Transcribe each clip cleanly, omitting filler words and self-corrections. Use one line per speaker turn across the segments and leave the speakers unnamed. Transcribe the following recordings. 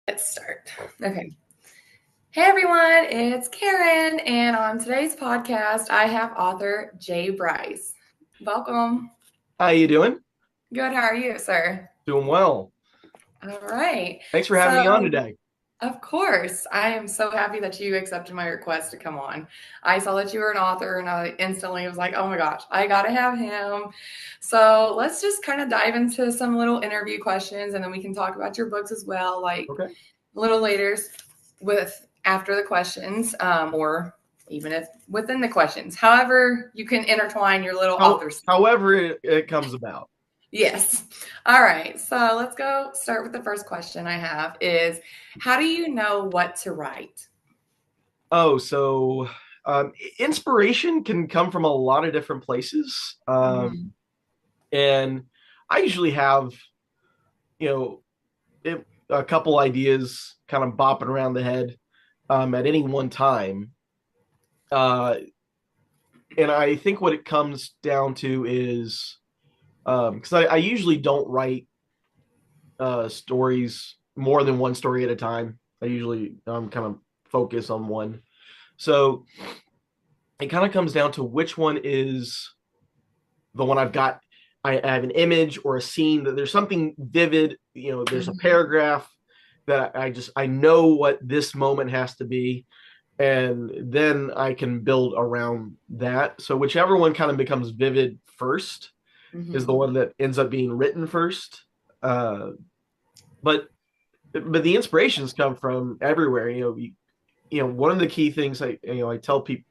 Let's start. Okay. Hey everyone, it's Karen, and on today's podcast, I have author Brice. Welcome.
How you doing?
Good. How are you, sir?
Doing well.
All right.
Thanks for having me on
So,
today.
of course, I am so happy that you accepted my request to come on. I saw that you were an author, and I instantly was like, "Oh my gosh, I gotta have him." So let's just kind of dive into some little interview questions, and then we can talk about your books as well, like
Okay.
a little later with after the questions, or even if within the questions. However, you can intertwine your little authors.
However it comes about.
Yes. All right. So let's go start with the first question I have is how do you know what to write?
Oh, so inspiration can come from a lot of different places.
Mhm.
And I usually have, you know, a couple ideas kind of bopping around the head at any one time. Uh, and I think what it comes down to is because I usually don't write stories more than one story at a time. I usually kind of focus on one. So it kind of comes down to which one is the one I've got. I have an image or a scene that there's something vivid. There's a
Mhm.
paragraph that I know what this moment has to be, and then I can build around that. So whichever one kind of becomes vivid first is the
Mhm.
one that ends up being written first. Uh, but but the inspirations come from everywhere. One of the key things I tell people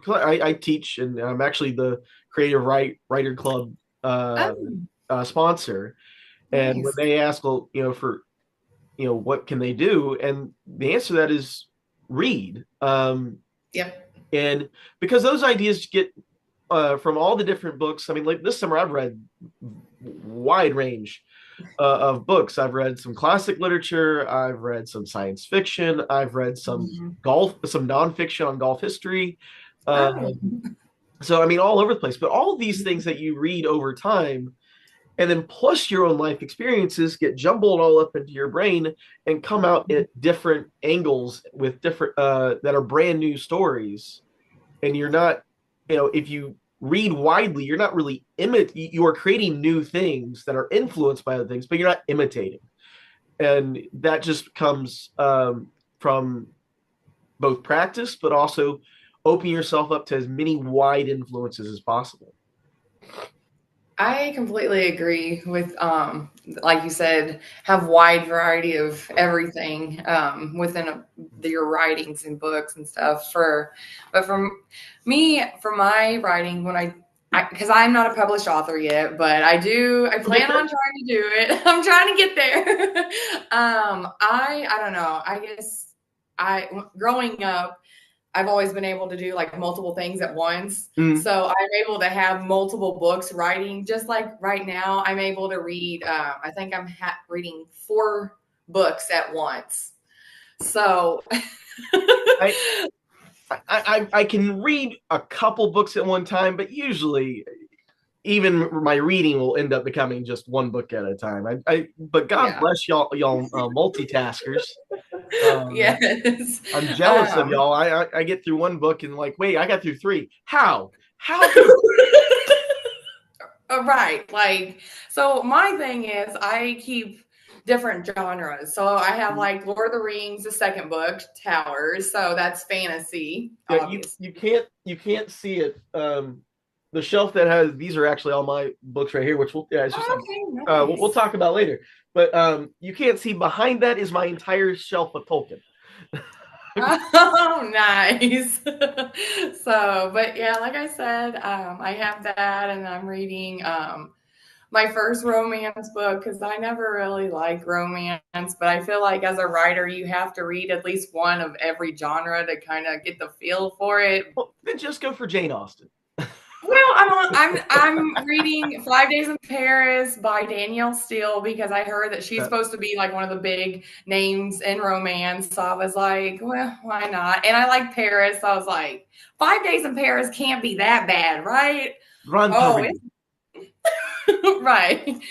cause I teach and I'm actually the creative writer club uh,
Oh,
sponsor. And when
nice.
they ask, well, for what can they do, and the answer to that is read.
Yep.
And because those ideas get from all the different books. I mean, like this summer, I've read wide range of books. I've read some classic literature. I've read some science fiction. I've read
Mhm.
some nonfiction on golf history.
Oh.
So I mean, all over the place. But all of these things that you read over time, and then plus your own life experiences, get jumbled all up into your brain and come out at different angles with different that are brand new stories. And you're not, if you read widely, you're not really you are creating new things that are influenced by other things, but you're not imitating. And that just comes from both practice, but also opening yourself up to as many wide influences as possible.
I completely agree with, like you said, have wide variety of everything within your writings and books and stuff. But for me, for my writing, because I'm not a published author yet, but I
We'll get
plan
there.
on trying to do it. I'm trying to get there. I don't know. I guess growing up, I've always been able to do like multiple things at once.
Mm.
So I'm able to have multiple books writing. Just like right now, I'm able to read, I think I'm reading 4 books at once. So,
I, I can read a couple books at one time, but usually even my reading will end up becoming just one book at a time. But God
yeah.
bless y'all multitaskers. Um,
Yes.
I'm jealous of
Um,
y'all. I get through one book and like, wait, I got through three. How? How could
right. Like, so my thing is, I keep different genres. So I have like Lord of the Rings, the second book, Towers. So that's fantasy,
yeah,
obviously.
you can't see it. The shelf that has these are actually all my books right here, which it's just
Oh, okay,
we'll
nice.
talk about later. But you can't see behind that is my entire shelf of Tolkien.
Oh, nice. So, but yeah, like I said, I have that, and I'm reading my first romance book because I never really like romance, but I feel like as a writer, you have to read at least one of every genre to kind of get the feel for it.
Well, then just go for Jane Austen.
Well, I'm reading 5 Days in Paris by Danielle Steele because I heard that she's
Uh,
supposed to be like one of the big names in romance. So I was like, well, why not? And I like Paris. So I was like, 5 Days in Paris can't be that bad, right?
Grand
Oh,
Paris.
Right.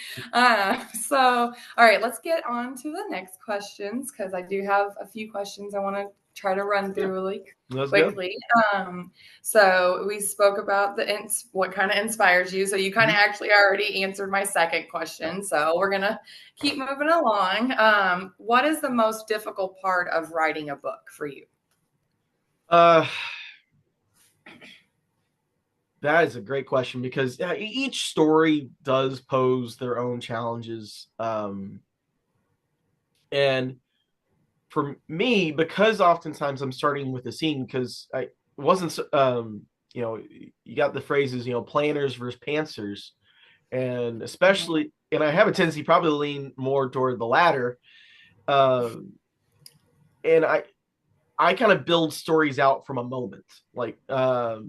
So, all right, let's get on to the next questions because I do have a few questions I want to try to run through really
Let's go.
quickly. So we spoke about what kind of inspires you. So you kind of actually already answered my second question. So we're gonna keep moving along. What is the most difficult part of writing a book for you?
That is a great question because each story does pose their own challenges. And for me, because oftentimes I'm starting with a scene, because I wasn't, you got the phrases, planners versus pantsers. And especially, and I have a tendency probably to lean more toward the latter. And I kind of build stories out from a moment. Like, all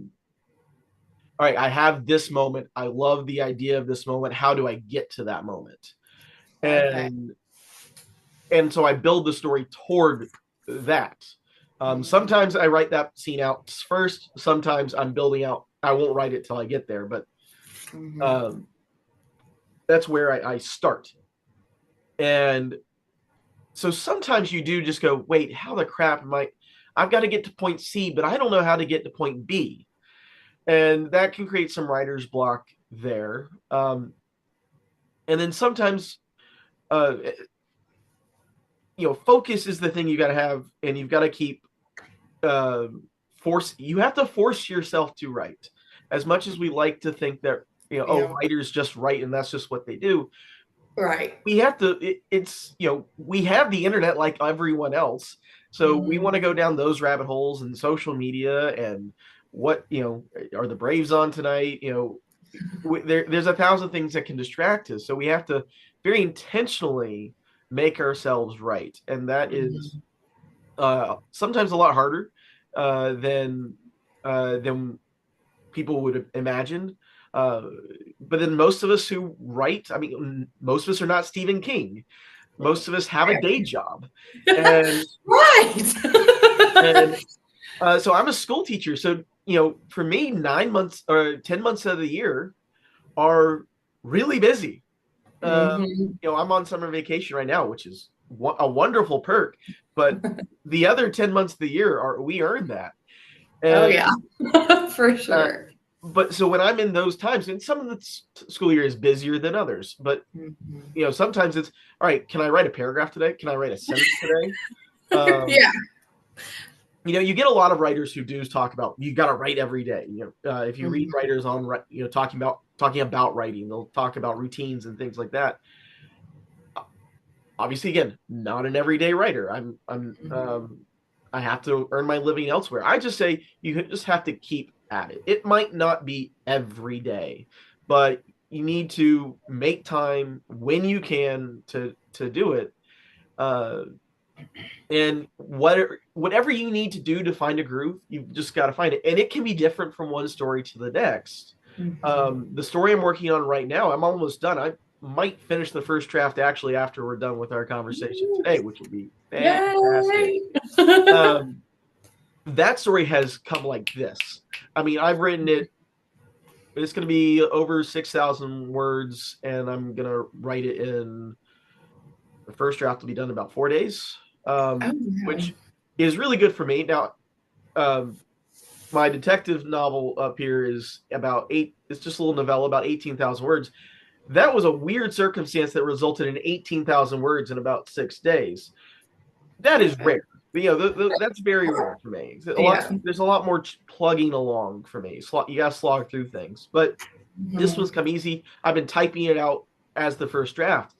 right, I have this moment. I love the idea of this moment. How do I get to that moment?
Okay.
And so I build the story toward that. Sometimes I write that scene out first. Sometimes I'm building out. I won't write it till I get there, but that's where I start. And so sometimes you do just go, wait, how the crap am I? I've got to get to point C, but I don't know how to get to point B. And that can create some writer's block there. And then sometimes, focus is the thing you got to have, and you've got to keep you have to force yourself to write. As much as we like to think that, writers just write and that's just what they do.
Right.
We have to, we have the internet like everyone else. So we want to go down those rabbit holes and social media and what, are the Braves on tonight? There's 1,000 things that can distract us. So we have to very intentionally make ourselves right. And that is sometimes a lot harder than people would imagine. But then most of us who write, I mean, most of us are not Stephen King. Most of us have a day job. And,
right.
so I'm a school teacher. So, for me, 9 months or 10 months of the year are really busy. I'm on summer vacation right now, which is a wonderful perk. But the other 10 months of the year we earn that. And,
for sure.
But so when I'm in those times, and some of the school year is busier than others, but sometimes it's all right. Can I write a paragraph today? Can I write a sentence today? You get a lot of writers who do talk about you got to write every day. If you read writers on talking about writing, they'll talk about routines and things like that. Obviously, again, not an everyday writer. I have to earn my living elsewhere. I just say you just have to keep at it. It might not be every day, but you need to make time when you can to do it. And whatever you need to do to find a groove, you've just got to find it. And it can be different from one story to the next. The story I'm working on right now, I'm almost done. I might finish the first draft actually after we're done with our conversation today, which will be fantastic. That story has come like this. I mean, I've written it. It's going to be over 6,000 words, and I'm going to write it in the first draft will be done in about 4 days, which is really good for me. Now, my detective novel up here is it's just a little novella, about 18,000 words. That was a weird circumstance that resulted in 18,000 words in about 6 days. That is rare. That's very rare for me. There's a lot more plugging along for me. You got to slog through things. But this one's come easy. I've been typing it out as the first draft.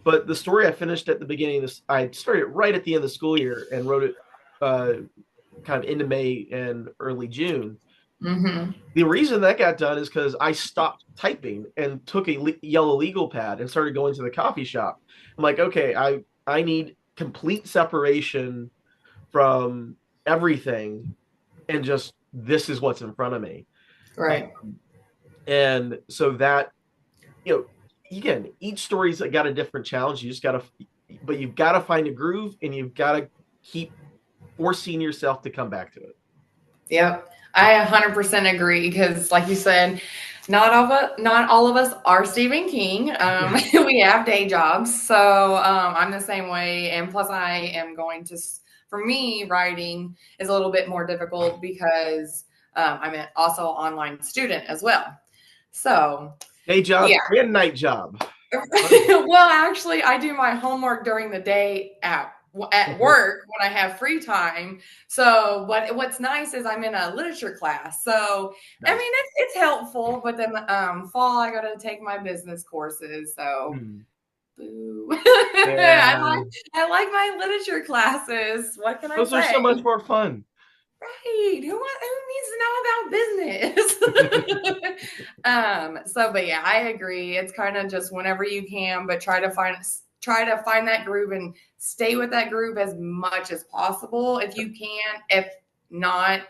But the story I finished at the beginning of this, I started right at the end of the school year and wrote it kind of into May and early June. The reason that got done is because I stopped typing and took a yellow legal pad and started going to the coffee shop. I'm like, okay, I need complete separation from everything, and just this is what's in front of me.
Right.
And so that, again, each story's got a different challenge. You've got to find a groove, and you've got to keep forcing yourself to come back to it.
Yep. I 100% agree because, like you said, Not all of us are Stephen King. We have day jobs, so I'm the same way. And plus, I am going to. For me, writing is a little bit more difficult because I'm also an online student as well. So,
Day job
yeah.
and night job.
Well, actually, I do my homework during the day at
Okay.
work when I have free time. So, what's nice is I'm in a literature class. So, I mean,
Nice.
it's helpful. But then fall, I got to take my business courses. So,
Hmm.
boo.
Yeah.
I like my literature classes. What can I
Those are so
say?
much more fun.
Right. Who needs to know about business? So but yeah, I agree. It's kind of just whenever you can, but try to find that groove and stay with that groove as much as possible if you can. If not,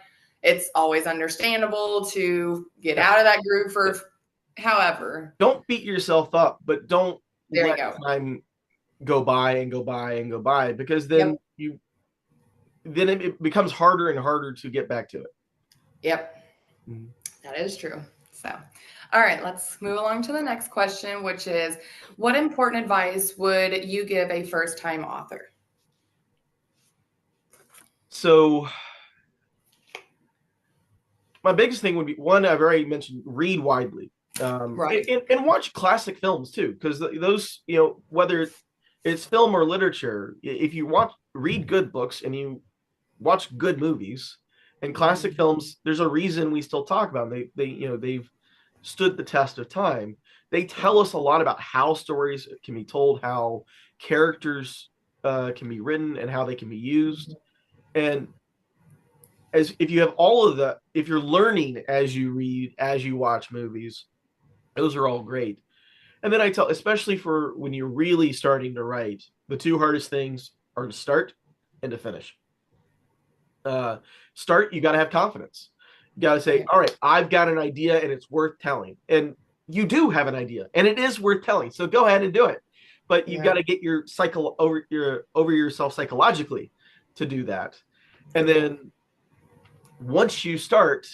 it's always understandable to get
Yeah.
out of that groove for however.
Don't beat yourself up, but don't
There you
let
go.
time go by and go by and go by, because
Yep.
then it becomes harder and harder to get back to it.
Yep.
Mhm.
That is true. So, all right, let's move along to the next question, which is what important advice would you give a first time author?
So my biggest thing would be one, I've already mentioned, read widely,
Right.
and watch classic films too, because those, whether it's film or literature, if you read good books and you watch good movies and classic
Mhm.
films, there's a reason we still talk about them. They've stood the test of time. They tell us a lot about how stories can be told, how characters can be written, and how they can be used. And as if you have all of the, if you're learning as you read, as you watch movies, those are all great. And then I tell, especially for when you're really starting to write, the two hardest things are to start and to finish. uh, Start, you got to have confidence. You got to say,
Right.
all right, I've got an idea and it's worth telling. And you do have an idea and it is worth telling. So go ahead and do it. But you've got
Yeah.
to get your cycle over yourself psychologically to do that. And then once you start,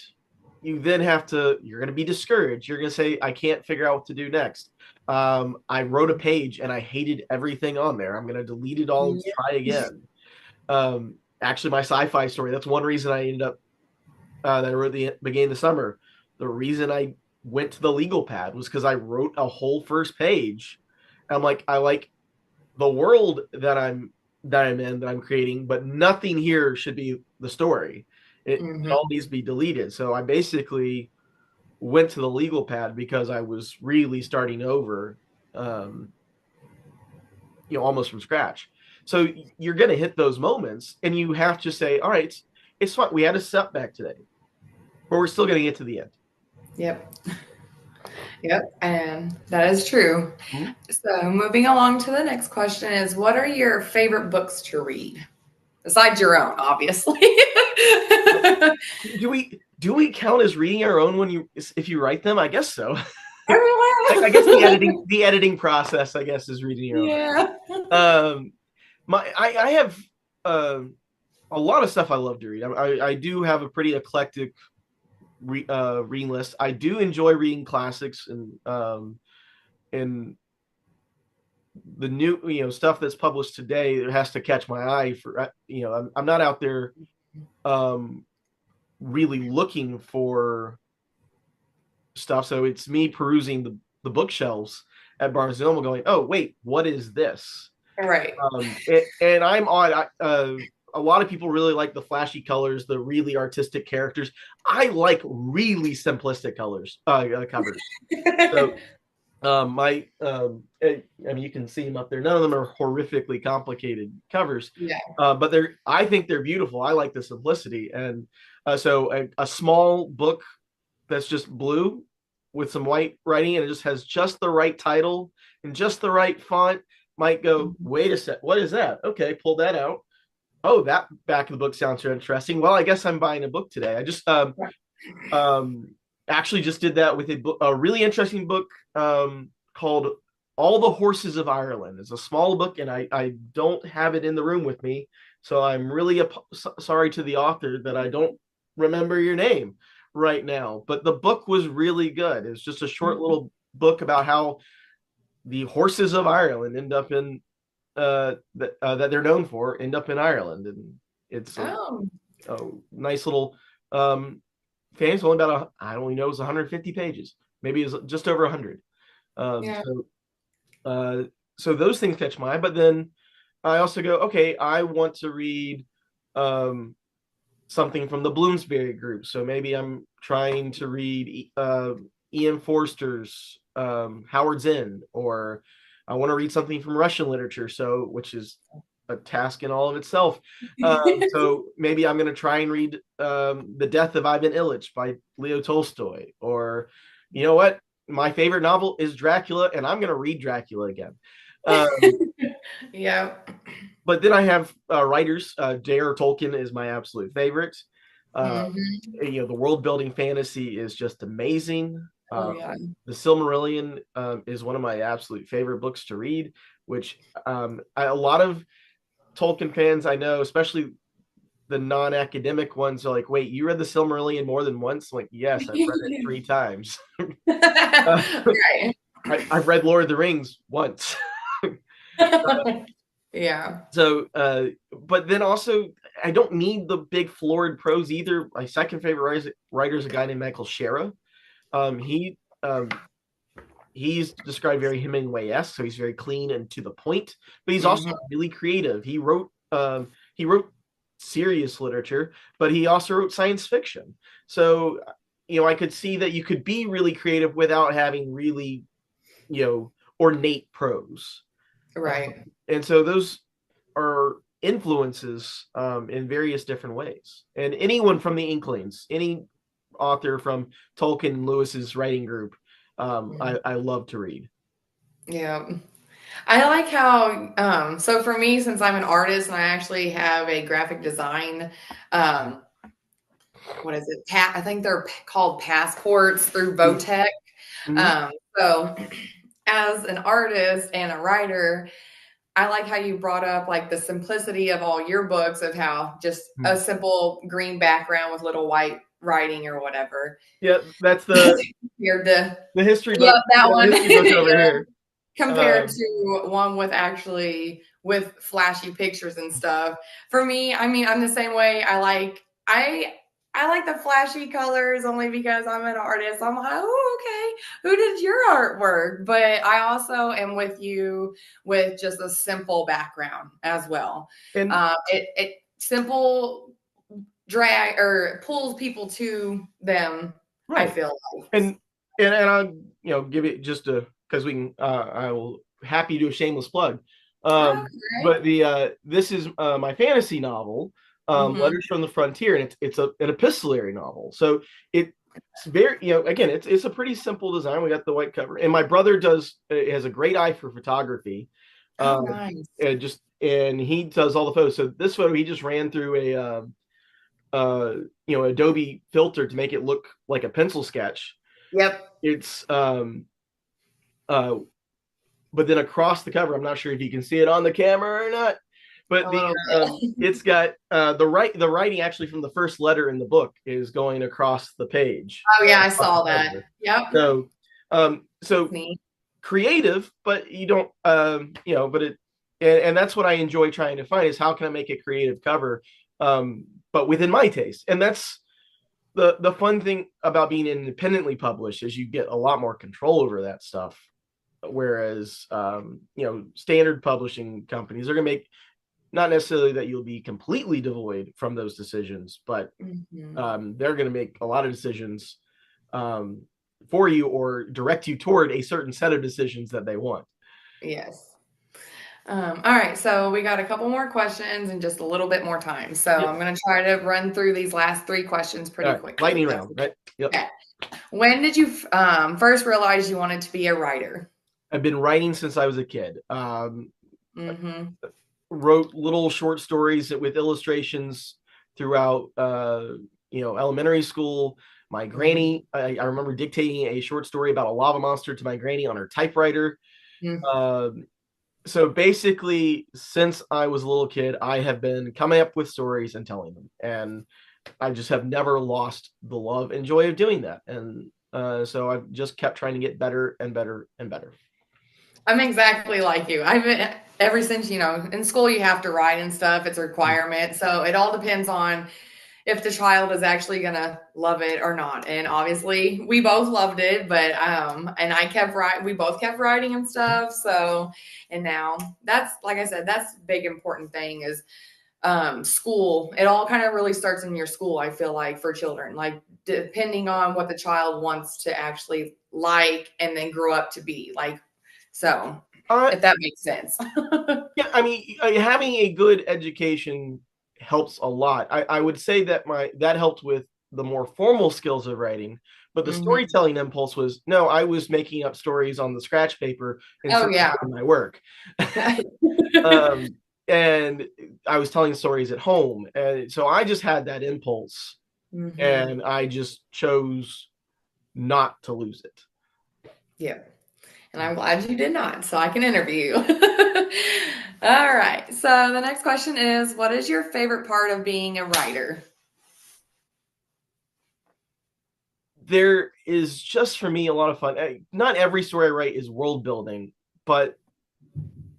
you then you're going to be discouraged. You're going to say, I can't figure out what to do next. I wrote a page and I hated everything on there. I'm going to delete it all and
Yeah.
try again. Actually, my sci-fi story, that's one reason I ended up that I wrote the beginning of the summer. The reason I went to the legal pad was because I wrote a whole first page. I'm like, I like the world that I'm in, that I'm creating, but nothing here should be the story. It all
Hmm.
needs to be deleted. So I basically went to the legal pad because I was really starting over, um, almost from scratch. So you're going to hit those moments, and you have to say, all right, it's fine. We had a setback today, but we're still going to get to the end.
Yep. Yep. And that is true.
Mhm.
So, moving along to the next question is what are your favorite books to read? Besides your own, obviously.
Do we count as reading our own if you write them? I guess so. I guess the
Oh,
editing the editing process, I guess, is reading your own.
yeah.
Um, I have uh, a lot of stuff I love to read. I do have a pretty eclectic reading list. I do enjoy reading classics, and the new stuff that's published today. It has to catch my eye for I'm not out there um, really looking for stuff. So it's me perusing the bookshelves at Barnes and Noble, going, "Oh, wait, what is this?"
Right.
And I'm on. A lot of people really like the flashy colors, the really artistic characters. I like really simplistic covers. So I mean, you can see them up there. None of them are horrifically complicated covers,
Yeah.
but I think they're beautiful. I like the simplicity, and so a small book that's just blue with some white writing, and it just has just the right title and just the right font might go, wait a sec, what is that? Okay, pull that out. Oh, that back of the book sounds interesting. Well, I guess I'm buying a book today. I just um actually just did that with a really interesting book called All the Horses of Ireland. It's a small book, and I don't have it in the room with me, so I'm really sorry to the author that I don't remember your name. right now. But the book was really good. It's just a short little book about how the horses of Ireland end up in that they're known for end up in Ireland, and it's
Oh,
a nice little fantasy. Only about I don't know, it was 150 pages, maybe it's just over 100. Um,
yeah.
so uh, so those things catch my eye. But then I also go, okay, I want to read um, something from the Bloomsbury group. So maybe I'm trying to read Ian Forster's Howard's End, or I want to read something from Russian literature, so which is a task in all of itself. So maybe I'm going to try and read The Death of Ivan Ilyich by Leo Tolstoy, or you know what? My favorite novel is Dracula, and I'm going to read Dracula again. Um,
Yeah.
but then I have writers. J.R. Tolkien is my absolute favorite. Uh,
Hmm.
the world building fantasy is just amazing.
Oh yeah.
The Silmarillion is one of my absolute favorite books to read. Which a lot of Tolkien fans I know, especially the non-academic ones, are like, "Wait, you read the Silmarillion more than once?" I'm like, yes, I've read it 3 times. uh,
Right.
I've read Lord of the Rings once.
Yeah.
So, but then also, I don't need the big florid prose either. My second favorite writer is a guy named Michael Shara. Um, he he's described very Hemingway-esque, so he's very clean and to the point. But he's also
Hmm.
really creative. He wrote serious literature, but he also wrote science fiction. So, I could see that you could be really creative without having really, ornate prose.
Right.
And so those are influences in various different ways. And anyone from the Inklings, any author from Tolkien Lewis's writing group, I love to read.
Yeah. I like how, so for me, since I'm an artist and I actually have a graphic design, um, what is it? I think they're called passports through Votech.
Mm-hmm.
So as an artist and a writer, I like how you brought up like the simplicity of all your books of how just a simple green background with little white writing or whatever.
Yeah, that's
Compared to,
the history
yep,
book.
that
Yeah, the
one.
history book over
Yeah.
here.
Compared
Um,
to one with actually with flashy pictures and stuff. For me, I mean, I'm the same way. I like the flashy colors only because I'm an artist. I'm like, oh, okay, who did your artwork? But I also am with you with just a simple background as well.
and
It simple drag or pulls people to them. I
right,
feel like.
and and I'll give it just a because we can. I will happy to do a shameless plug.
Okay.
But the this is my fantasy novel,
Mm-hmm.
Letters from the Frontier, and it's an epistolary novel. So it's very again it's a pretty simple design. We got the white cover, and my brother has a great eye for photography.
Oh,
Um,
nice.
and he does all the photos. So this photo he just ran through a uh, Adobe filter to make it look like a pencil sketch.
Yep.
It's uh, but then across the cover, I'm not sure if you can see it on the camera or not, but
A little bit.
it's got the writing actually from the first letter in the book is going across the page,
Oh yeah, I
across the
saw that.
cover.
Yep.
So
Neat.
creative, but you don't but and that's what I enjoy trying to find is how can I make a creative cover, but within my taste, and that's the fun thing about being independently published is you get a lot more control over that stuff. Whereas standard publishing companies are going to make not necessarily that you'll be completely devoid from those decisions, but
Mhm.
they're going to make a lot of decisions um, for you or direct you toward a certain set of decisions that they want.
Yes. All right, so we got a couple more questions and just a little bit more time. So
Yep.
I'm going to try to run through these last three questions
All
pretty
right.
quickly.
Lightning
If that's
round, right? Yep.
okay. When did you first realize you wanted to be a writer?
I've been writing since I was a kid.
Mm-hmm.
Wrote little short stories with illustrations throughout elementary school. My granny, I remember dictating a short story about a lava monster to my granny on her typewriter.
Mm-hmm.
um, so basically since I was a little kid I have been coming up with stories and telling them, and I just have never lost the love and joy of doing that. And so I've just kept trying to get better and better and better.
I'm exactly like you. I've been ever since, in school you have to write and stuff. It's a requirement. So it all depends on if the child is actually gonna love it or not. And obviously we both loved it, but and I kept writing, we both kept writing and stuff. So and now that's, like I said, that's a big important thing is school. It all kind of really starts in your school, I feel like, for children, like depending on what the child wants to actually like and then grow up to be like. So
Uh,
if that makes sense.
yeah, I mean, having a good education helps a lot. I would say that that helped with the more formal skills of writing, but the
Hmm.
storytelling impulse was no, I was making up stories on the scratch paper and
Oh
turning
yeah.
it into my work. um, and I was telling stories at home. And so I just had that impulse
Hmm.
and I just chose not to lose it.
Yeah. And I'm glad you did not, so I can interview you. All right. So the next question is, what is your favorite part of being a writer?
There is just for me a lot of fun. Not every story I write is world building, but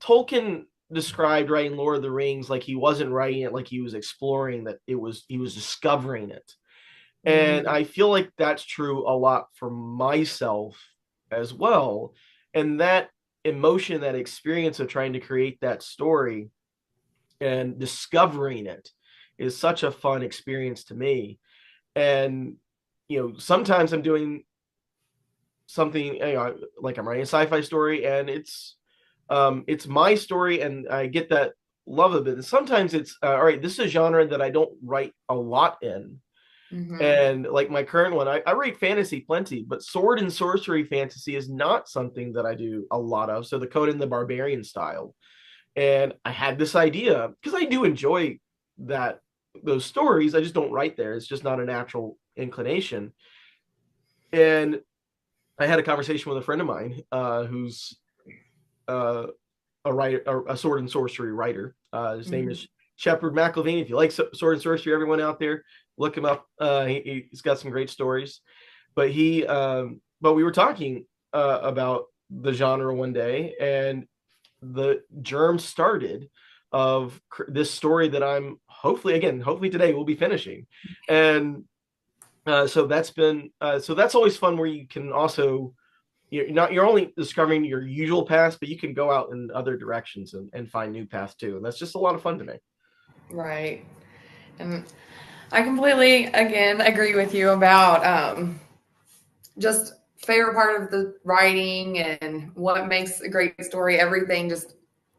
Tolkien described writing Lord of the Rings like he wasn't writing it like he was exploring, that he was discovering it. And
Mm-hmm.
I feel like that's true a lot for myself as well. And that emotion, that experience of trying to create that story and discovering it is such a fun experience to me. And sometimes I'm doing something, like I'm writing a sci-fi story and it's my story and I get that love of it. And sometimes it's all right, this is a genre that I don't write a lot in.
Mm-hmm.
And like my current one, I write fantasy plenty, but sword and sorcery fantasy is not something that I do a lot of. So the Conan the Barbarian style. And I had this idea because I do enjoy that those stories. I just don't write there. It's just not a natural inclination. And I had a conversation with a friend of mine who's uh, a writer, a sword and sorcery writer. His name
Mm-hmm.
is Shepard McIlveen. If you like sword and sorcery, everyone out there, look him up. He's got some great stories. But we were talking about the genre one day, and the germ started of this story that I'm hopefully today we'll be finishing. And so that's always fun where you can also you're only discovering your usual paths, but you can go out in other directions and find new paths too. And that's just a lot of fun to me.
Right. And I completely, again, agree with you about just favorite part of the writing and what makes a great story. Everything just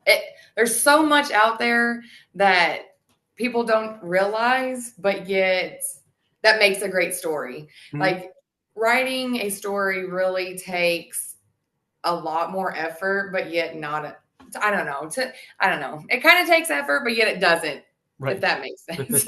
it. There's so much out there that people don't realize, but yet that makes a great story.
Mm-hmm.
Like writing a story really takes a lot more effort, but yet not. I don't know. I don't know. It kind of takes effort, but yet it doesn't. If
Right.
that makes sense.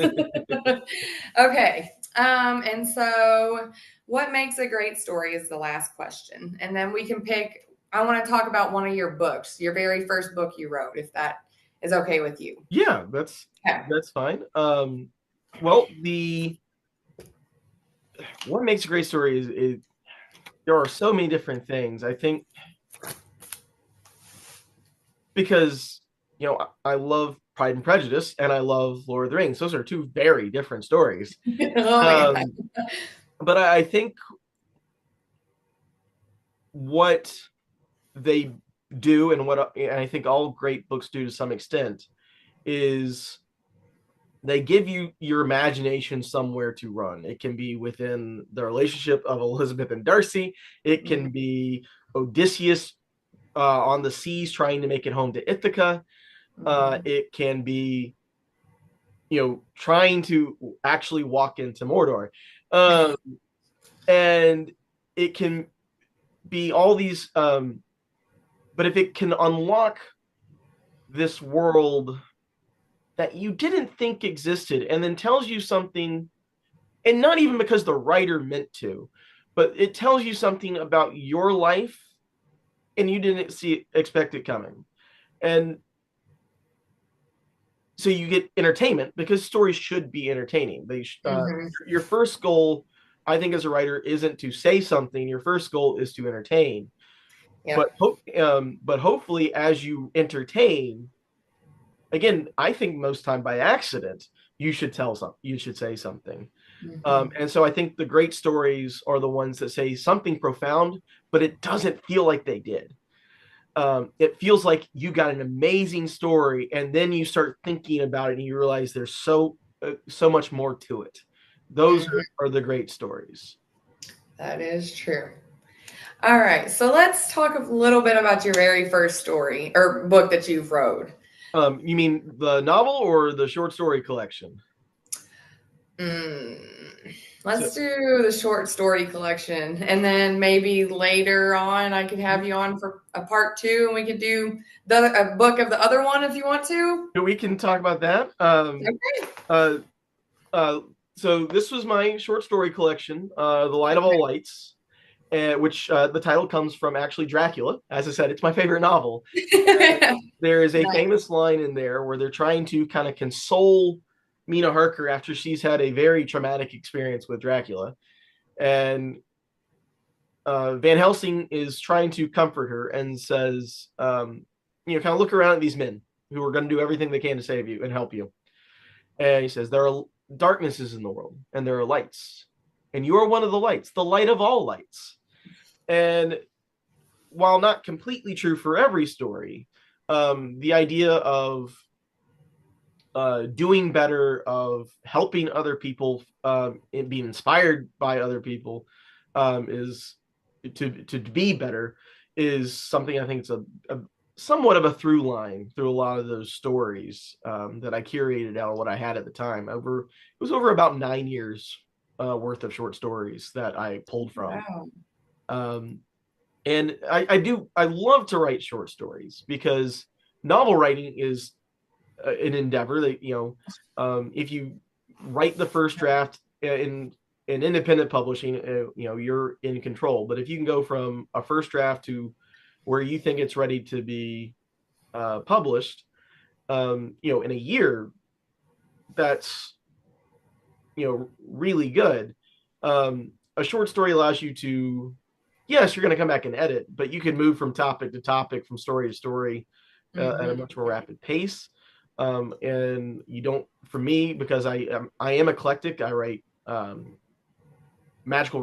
Okay. And so what makes a great story is the last question. And then we can pick, I want to talk about one of your books, your very first book you wrote, if that is okay with you.
Yeah,
Okay.
that's fine. Well, the what makes a great story is there are so many different things. I think because I love Pride and Prejudice and I love Lord of the Rings. Those are two very different stories.
Oh yeah.
Um, but I think what they do and and I think all great books do to some extent is they give you your imagination somewhere to run. It can be within the relationship of Elizabeth and Darcy. It
Mhm.
can be Odysseus on the seas trying to make it home to Ithaca.
Mhm.
It can be trying to actually walk into Mordor, um, and it can be all these. But if it can unlock this world that you didn't think existed, and then tells you something, and not even because the writer meant to, but it tells you something about your life, and you didn't expect it coming, and so you get entertainment because stories should be entertaining.
Hmm.
Your first goal, I think, as a writer, isn't to say something. Your first goal is to entertain. But
Yep.
but hopefully, as you entertain, again, I think most time by accident, you should tell something. You should say something.
Hmm.
And so I think the great stories are the ones that say something profound, but it doesn't feel like they did. It feels like you got an amazing story, and then you start thinking about it, and you realize there's so much more to it. Those
Hmm.
are the great stories.
That is true. All right, so let's talk a little bit about your very first story or book that you've wrote.
You mean the novel or the short story collection? So
Let's do the short story collection, and then maybe later on I could have you on for a part two, and we could do a book of the other one if you want to.
we can talk about that.
Okay.
Uh, uh, so this was my short story collection, The Light of All Lights, which the title comes from actually Dracula. As I said, it's my favorite novel. There is a
Nice.
famous line in there where they're trying to kind of console Mina Harker after she's had a very traumatic experience with Dracula. And Van Helsing is trying to comfort her and says, kind of look around at these men who are going to do everything they can to save you and help you. And he says, there are darknesses in the world and there are lights. And you are one of the lights, the light of all lights. And while not completely true for every story, the idea of doing better, of helping other people, and being inspired by other people, is to be better, is something I think it's a somewhat of a through line through a lot of those stories that I curated out of what I had at the time. It was over about 9 years worth of short stories that I pulled from.
Wow.
Um, and I love to write short stories because novel writing is an endeavor that if you write the first draft in independent publishing, you're in control. But if you can go from a first draft to where you think it's ready to be published, in a year, that's really good. A short story allows you to, yes, you're going to come back and edit, but you can move from topic to topic, from story to story, at a
Hmm.
much more rapid pace. And you don't, for me, because I am eclectic. I write magical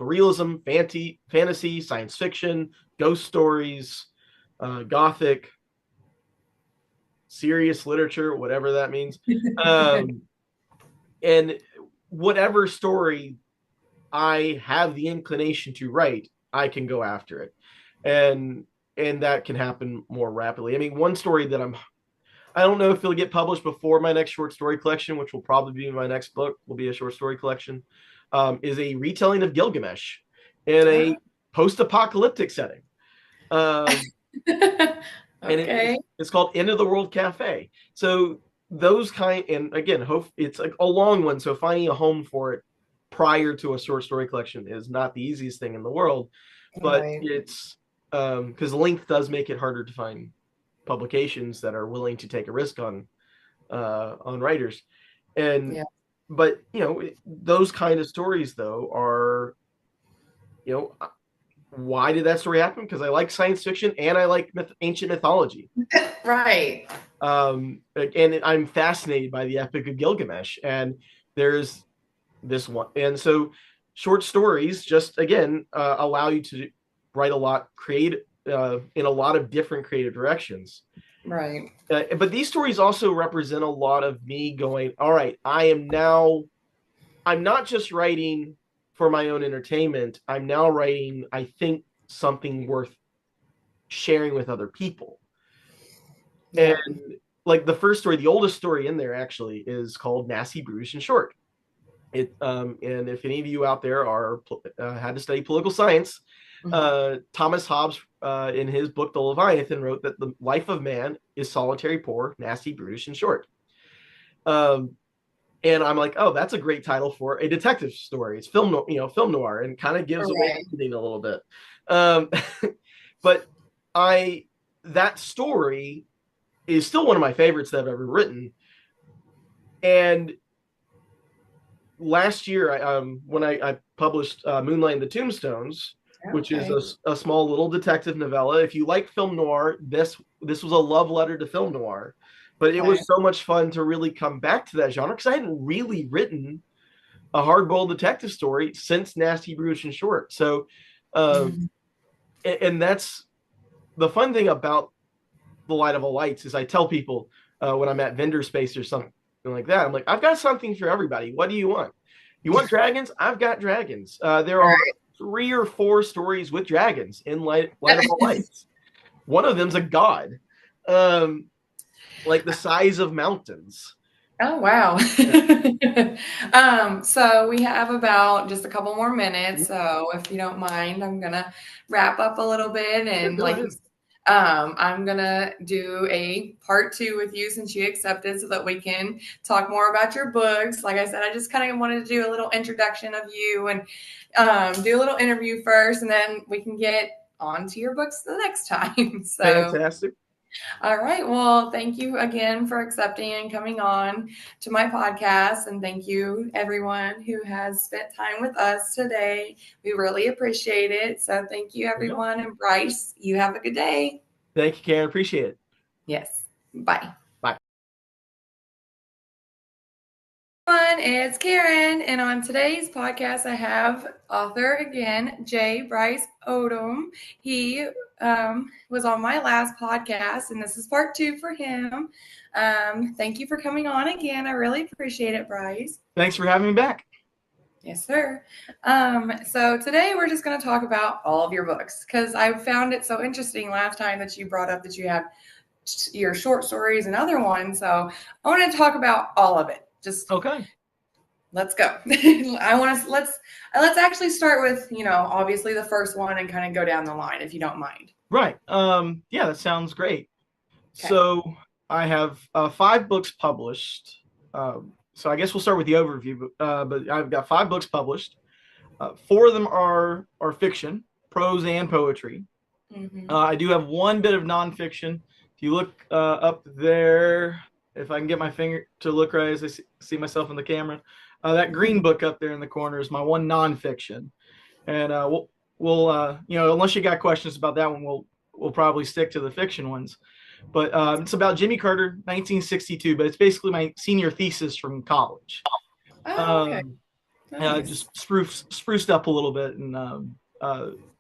realism, fantasy, science fiction, ghost stories, gothic, serious literature, whatever that means. Um, and whatever story I have the inclination to write, I can go after it. And that can happen more rapidly. I mean, one story that I don't know if it'll get published before my next short story collection, which will probably be my next book, will be a short story collection, is a retelling of Gilgamesh in a post-apocalyptic setting. Um, and
Okay.
it's called End of the World Cafe. So those and again, hope it's a long one. So finding a home for it prior to a short story collection is not the easiest thing in the world, but
Right.
it's because length does make it harder to find publications that are willing to take a risk on writers. And
Yeah.
but those kind of stories though are you know why did that story happen? Because I like science fiction and I like ancient mythology.
Right.
And I'm fascinated by the Epic of Gilgamesh. And there's this one, and so short stories just again allow you to write a lot, create in a lot of different creative directions.
Right.
But these stories also represent a lot of me going, all right, I'm not just writing for my own entertainment. I'm now writing, I think, something worth sharing with other people. And
Yeah.
like the first story, the oldest story in there actually is called Nasty, Brutish, and Short. And if any of you out there are had to study political science, Thomas Hobbes, in his book The Leviathan, wrote that the life of man is solitary, poor, nasty, brutish, and short. Um, and I'm like, oh, that's a great title for a detective story. It's film noir, and kind of gives away
Right.
the ending a little bit. Um, but I that story is still one of my favorites that I've ever written. And last year, when I published Moonlight and the Tombstones, which is
Okay.
a small little detective novella. If you like film noir, this was a love letter to film noir. But it
Okay.
was so much fun to really come back to that genre because I hadn't really written a hard-boiled detective story since Nasty Brutish and Short. So, uh,
Mhm.
and that's the fun thing about the Light of All Lights is I tell people when I'm at vendor space or something like that, I'm like, I've got something for everybody. What do you want? You want dragons? I've got dragons. There
All
are
right.
3 or 4 stories with dragons in Light of All Lights. One of them's a god, um, like the size of mountains.
Oh, wow.
Yeah.
So we have about just a couple more minutes. So if you don't mind, I'm gonna wrap up a little bit
Yeah,
and
go
like
ahead.
I'm gonna do a part 2 with you since you accepted so that we can talk more about your books. Like I said, I just kind of wanted to do a little introduction of you and do a little interview first, and then we can get on to your books the next time. So
Fantastic.
all right. Well, thank you again for accepting and coming on to my podcast. And thank you, everyone who has spent time with us today. We really appreciate it. So thank you,
There you go.
everyone. And Brice, you have a good day.
Thank you, Karen. Appreciate it.
Yes. Bye.
Bye.
Everyone, it's Karen, and on today's podcast, I have author again, J. Brice Odom. He was on my last podcast, and this is part 2 for him. Thank you for coming on again. I really appreciate it, Brice.
Thanks for having me back.
Yes, sir. So today we're just going to talk about all of your books because I found it so interesting last time that you brought up that you had your short stories and other ones. So I want to talk about all of it. Just
Okay.
let's go. I want to let's actually start with, obviously the first one and kind of go down the line if you don't mind.
Right. Yeah, that sounds great.
Okay.
So I have 5 books published. So I guess we'll start with the overview. But I've got 5 books published. 4 of them are fiction, prose and poetry.
Mm-hmm.
I do have one bit of nonfiction. If you look up there, if I can get my finger to look right as I see myself in the camera, that green book up there in the corner is my one nonfiction. And we'll unless you got questions about that one, we'll probably stick to the fiction ones. But it's about Jimmy Carter, 1962. But it's basically my senior thesis from college.
Oh, okay.
Um,
Nice.
just spruced up a little bit, and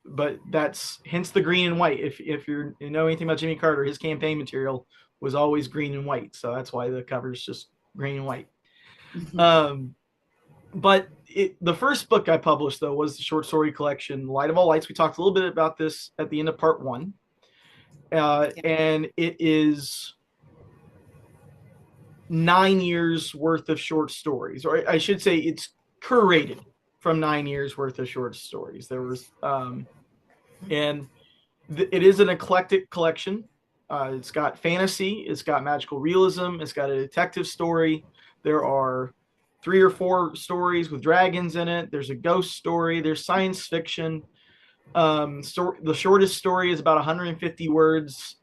but that's hence the green and white. If you know anything about Jimmy Carter, his campaign material was always green and white, so that's why the cover is just green and white. Um, but the first book I published though was the short story collection Light of All Lights. We talked a little bit about this at the end of part 1, and it is 9 years worth of short stories, or I should say, it's curated from 9 years worth of short stories. There was, and it is an eclectic collection. It's got fantasy, it's got magical realism, it's got a detective story. There are 3 or 4 stories with dragons in it. There's a ghost story. There's science fiction. The shortest story is about 150 words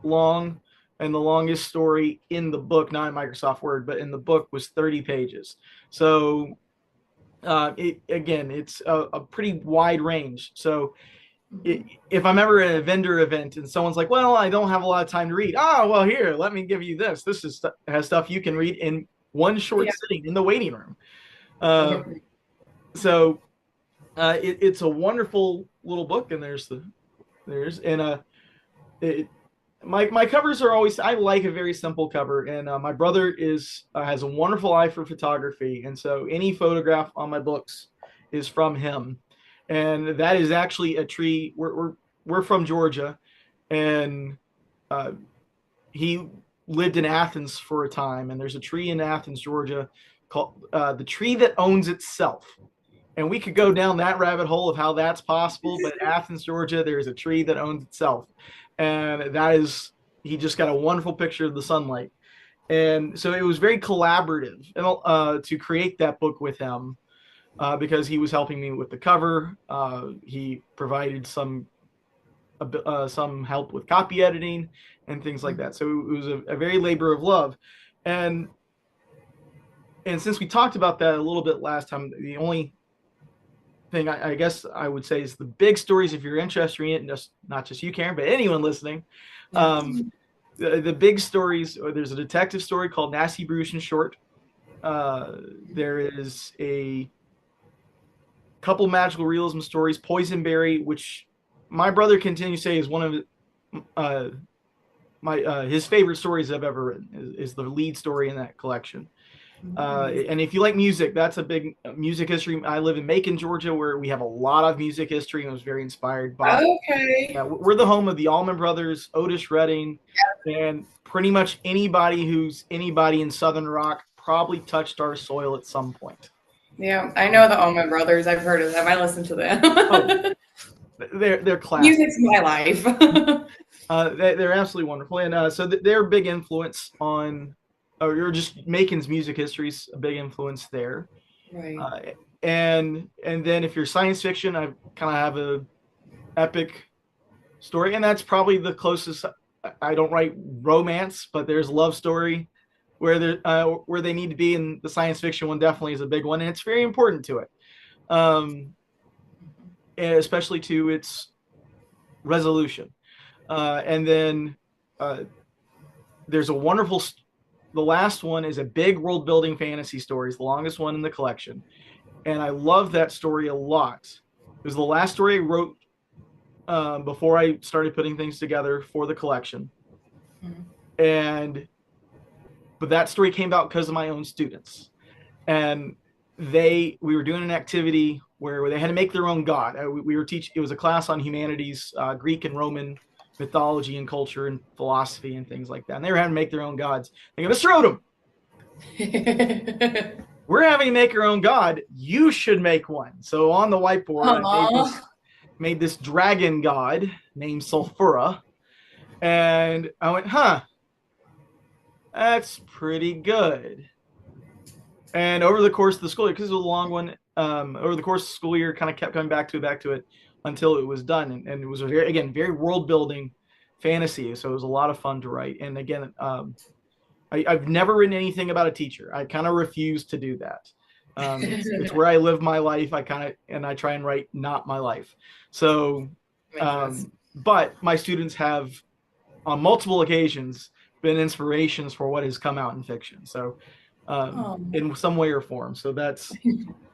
long, and the longest story in the book, not in Microsoft Word, but in the book, was 30 pages. So it's a pretty wide range. So if I'm ever at a vendor event and someone's like, "Well, I don't have a lot of time to read," well, here, let me give you this. This has stuff you can read in one short
Yeah.
sitting in the waiting room. So it's a wonderful little book, and it, my covers are always, I like a very simple cover, and my brother has a wonderful eye for photography, and so any photograph on my books is from him, and that is actually a tree. We're from Georgia, and uh, he lived in Athens for a time, and there's a tree in Athens, Georgia, called the tree that owns itself. And we could go down that rabbit hole of how that's possible, but Athens, Georgia, there's a tree that owns itself. And he just got a wonderful picture of the sunlight. And so it was very collaborative to create that book with him because he was helping me with the cover. He provided some some help with copy editing and things like that. So it was a very labor of love. And since we talked about that a little bit last time, the only thing I guess I would say is the big stories, if you're interested in it, and just not just you, Karen, but anyone listening.
Yeah.
The big stories, or there's a detective story called Nasty Bruce in short. There is a couple magical realism stories, Poisonberry, which my brother continues to say is one of his favorite stories I've ever written. Is the lead story in that collection. And if you like music, that's a big music history. I live in Macon, Georgia, where we have a lot of music history, and I was very inspired by.
Okay.
We're the home of the Allman Brothers, Otis Redding, and pretty much anybody who's anybody in Southern rock probably touched our soil at some point.
Yeah, I know the Allman Brothers. I've heard of them. I listen to them.
Oh, they're classic.
Music's my life.
They're absolutely wonderful, and so they're a big influence on, or just Macon's music history's a big influence there.
Right.
And then if you're science fiction, I kind of have a epic story, and that's probably the closest. I don't write romance, but there's a love story where they need to be, and the science fiction one definitely is a big one, and it's very important to it, and especially to its resolution. And then there's a wonderful. The last one is a big world building fantasy story. It's the longest one in the collection, and I love that story a lot. It was the last story I wrote before I started putting things together for the collection. But that story came about because of my own students, and we were doing an activity where they had to make their own god. We were teaching. It was a class on humanities, Greek and Roman mythology and culture and philosophy and things like that. And they were having to make their own gods. They go, Mr. Odom, we're having to make our own god. You should make one. So on the whiteboard, I made this dragon god named Sulfura. And I went, that's pretty good. And over the course of the school year, because it was a long one, over the course of the school year, kind of kept coming back to it until it was done. And it was very world building fantasy. So it was a lot of fun to write. And again, I've never written anything about a teacher. I kind of refuse to do that. It's where I live my life. I try and write not my life. So, but my students have on multiple occasions been inspirations for what has come out in fiction. So, in some way or form. So that's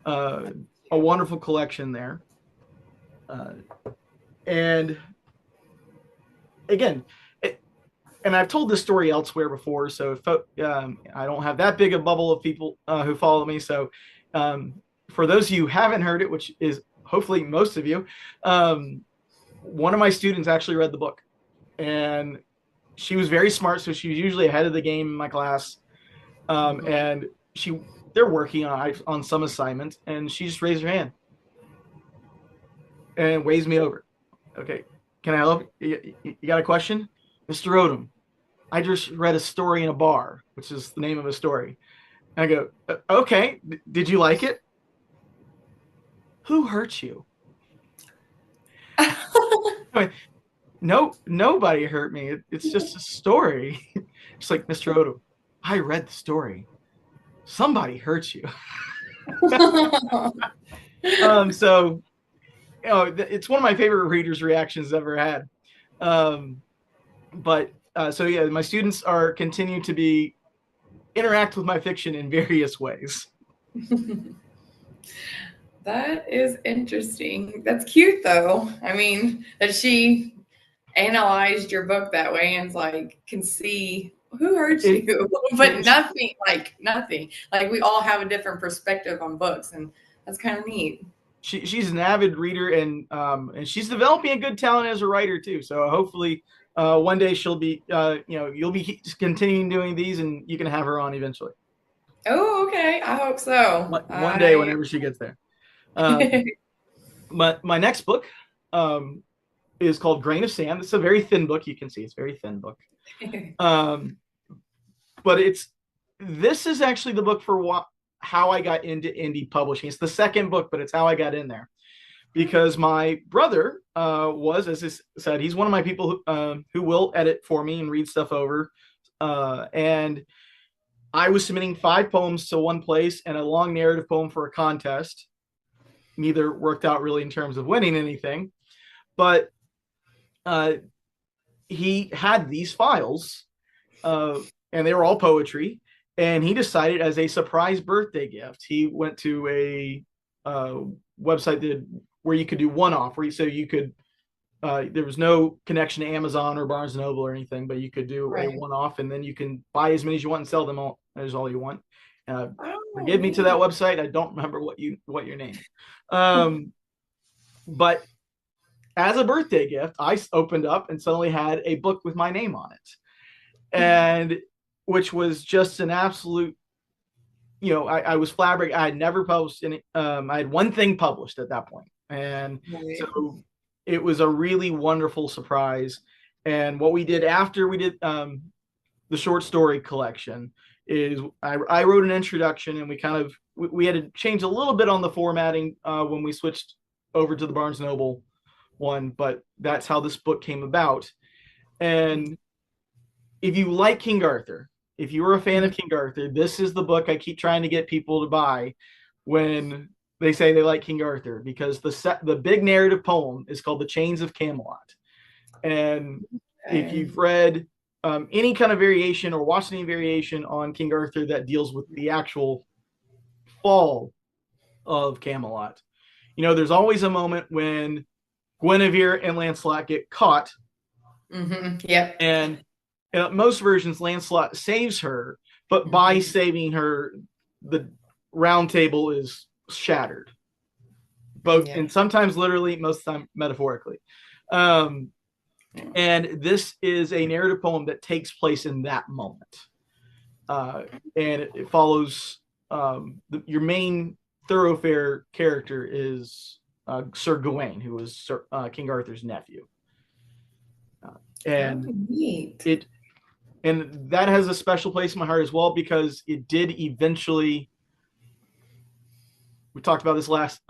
a wonderful collection there. And again, and I've told this story elsewhere before, so if, I don't have that big a bubble of people who follow me. So for those of you who haven't heard it, which is hopefully most of you, one of my students actually read the book, and she was very smart, so she was usually ahead of the game in my class. And they're working on some assignment, and she just raised her hand and waves me over. Okay, can I help? You got a question? Mr. Odom, I just read a story in a bar, which is the name of a story. And I go, okay, did you like it? Who hurt you? No, nobody hurt me. It's just a story. It's like, Mr. Odom, I read the story. Somebody hurt you. So, it's one of my favorite readers' reactions I've ever had. So yeah, my students continue to interact with my fiction in various ways.
That is interesting. That's cute, though. I mean, that she analyzed your book that way and can see who hurt you, but nothing. Like we all have a different perspective on books, and that's kind of neat.
She's an avid reader, and she's developing a good talent as a writer too. So hopefully, one day she'll be, you'll be continuing doing these, and you can have her on eventually.
Oh, okay. I hope so.
One day, whenever she gets there. My next book is called Grain of Sand. It's a very thin book. You can see it's a very thin book. But this is actually the book for how I got into indie publishing. It's the second book, but it's how I got in there. because my brother was, as I said, he's one of my people who will edit for me and read stuff over. And I was submitting 5 poems to one place and a long narrative poem for a contest. Neither worked out really in terms of winning anything, but he had these files, and they were all poetry. And he decided, as a surprise birthday gift, he went to a website where you could do one-off, so you could there was no connection to Amazon or Barnes and Noble or anything, but you could do a one-off, and then you can buy as many as you want and sell them all as all you want. Forgive me to that website. I don't remember what your name. But as a birthday gift, I opened up and suddenly had a book with my name on it, and which was just an absolute. I was flabbergasted. I had never published any. I had one thing published at that point, and so it was a really wonderful surprise. And what we did after we did the short story collection is I wrote an introduction, and we had to change a little bit on the formatting when we switched over to the Barnes Noble one, but that's how this book came about. And if you like King Arthur, if you were a fan of King Arthur, this is the book I keep trying to get people to buy when they say they like King Arthur, because the big narrative poem is called The Chains of Camelot. And if you've read any kind of variation or watched any variation on King Arthur that deals with the actual fall of Camelot, there's always a moment when Guinevere and Lancelot get caught.
Yep.
And most versions, Lancelot saves her, but by saving her, the round table is shattered. Both, and sometimes literally, most of the time metaphorically. And this is a narrative poem that takes place in that moment. And it follows your main thoroughfare character is Sir Gawain, who was King Arthur's nephew. And that has a special place in my heart as well, because it did eventually. We talked about this last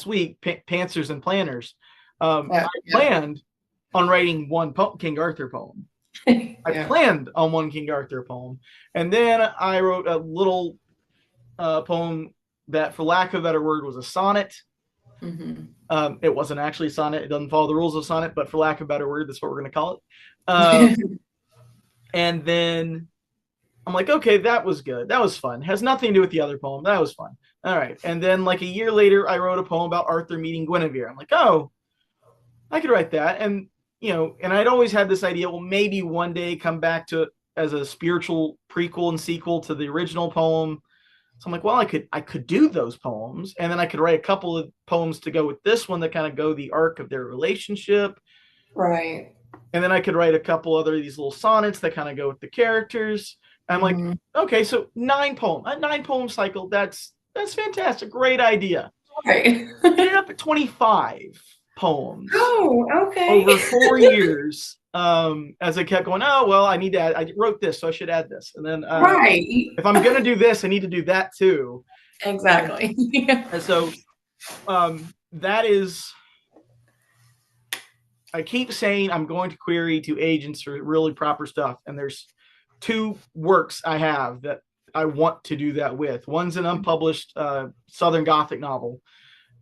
week. Pantsers and Planners. I planned on writing one King Arthur poem. I planned on one King Arthur poem, and then I wrote a little poem that, for lack of a better word, was a sonnet. It wasn't actually a sonnet. It doesn't follow the rules of sonnet, but for lack of a better word, that's what we're going to call it. And then I'm like, okay, that was good. That was fun. It has nothing to do with the other poem. That was fun. All right. And then like a year later, I wrote a poem about Arthur meeting Guinevere. I'm like, oh, I could write that. And, and I'd always had this idea, well, maybe one day come back to it as a spiritual prequel and sequel to the original poem. So I'm like, well, I could do those poems, and then I could write a couple of poems to go with this one that kind of go the arc of their relationship.
Right.
And then I could write a couple other of these little sonnets that kind of go with the characters. I'm like, okay, so 9 poems, a 9-poem cycle. That's fantastic. Great idea.
Right.
Ended up at 25 poems.
Oh, okay.
Over 4 years. As I kept going, oh, well, I wrote this, so I should add this. And then if I'm going to do this, I need to do that too.
Exactly.
And so that is, I keep saying I'm going to query to agents for really proper stuff. And there's 2 works I have that I want to do that with. One's an unpublished Southern Gothic novel,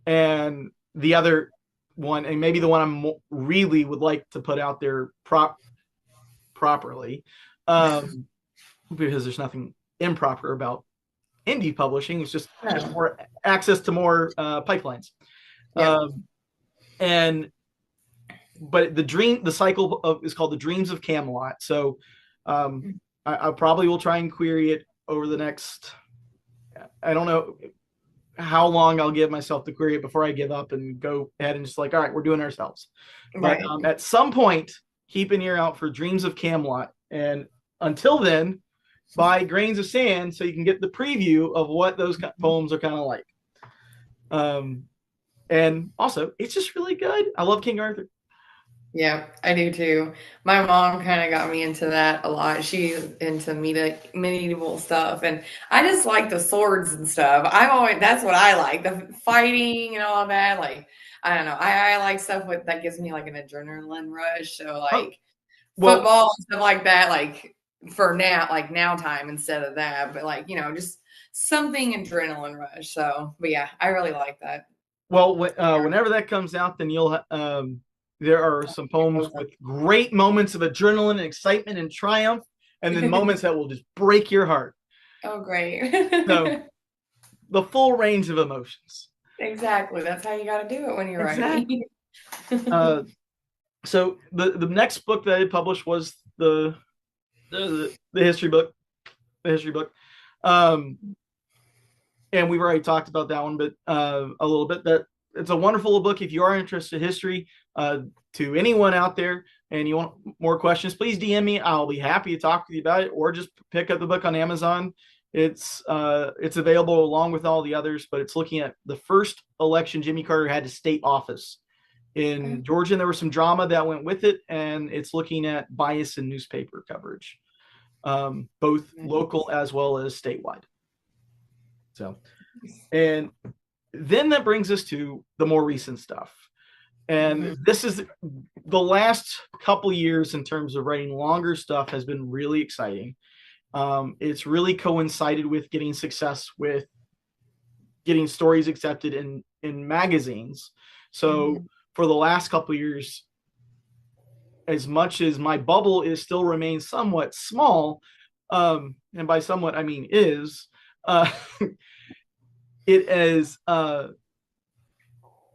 and the other one, and maybe the one I really would like to put out there properly, because there's nothing improper about indie publishing. It's just more access to more pipelines. But the cycle is called The Dreams of Camelot. So I probably will try and query it over the next, I don't know how long I'll give myself to query it before I give up and go ahead and just like, all right, we're doing it ourselves. But at some point, keep an ear out for Dreams of Camelot. And until then, buy Grains of Sand so you can get the preview of what those poems are kind of like. And also, it's just really good. I love King Arthur.
Yeah, I do too. My mom kind of got me into that a lot. She's into medieval stuff, and I just like the swords and stuff. I've always that's what I like, the fighting and all that. Like I don't know, I like stuff with that gives me like an adrenaline rush. So
Oh,
like
well,
football and stuff like that, like for now, like now time instead of that. But like just something adrenaline rush. So, but yeah, I really like that.
whenever that comes out, then there are some poems with great moments of adrenaline and excitement and triumph, and then moments that will just break your heart.
Oh, great.
So the full range of emotions.
Exactly. That's how you got to do it when you're
Exactly.
writing.
Uh, so the next book that I published was the history book, the history book. Um, and we've already talked about that one, but a little bit. That it's a wonderful book if you are interested in history. To anyone out there, and you want more questions, please DM me. I'll be happy to talk with you about it, or just pick up the book on Amazon. It's available along with all the others, but it's looking at the first election Jimmy Carter had to state office in Georgia. And there was some drama that went with it, and it's looking at bias in newspaper coverage, both local as well as statewide. So, and then that brings us to the more recent stuff. And this is the last couple years in terms of writing longer stuff has been really exciting. It's really coincided with getting success with getting stories accepted in magazines. So for the last couple years, as much as my bubble is still remains somewhat small, and by somewhat I mean is, uh, it has